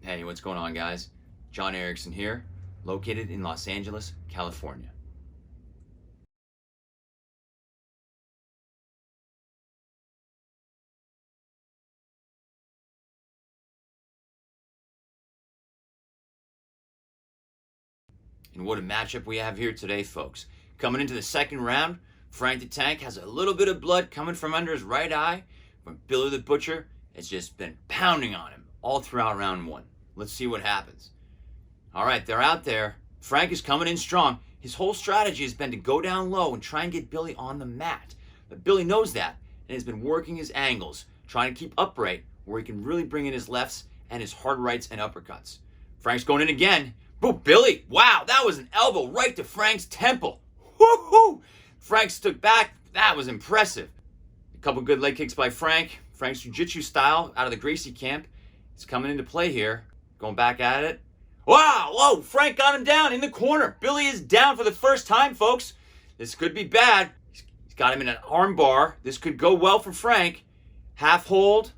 Hey, what's going on, guys? John Erickson here, located in Los Angeles, California. And what a matchup we have here today, folks. Coming into the second round, Frank the Tank has a little bit of blood coming from under his right eye, when Billy the Butcher has just been pounding on him all throughout round one. Let's see what happens. All right, they're out there. Frank is coming in strong. His whole strategy has been to go down low and try and get Billy on the mat. But Billy knows that and has been working his angles, trying to keep upright where he can really bring in his lefts and his hard rights and uppercuts. Frank's going in again. Boom, Billy, wow, that was an elbow right to Frank's temple. Woo-hoo! Frank stood back. That was impressive. A couple good leg kicks by Frank. Frank's jiu-jitsu style out of the Gracie camp is coming into play here. Going back at it. Wow, whoa, Frank got him down in the corner. Billy is down for the first time, folks. This could be bad. He's got him in an arm bar. This could go well for Frank. Half hold.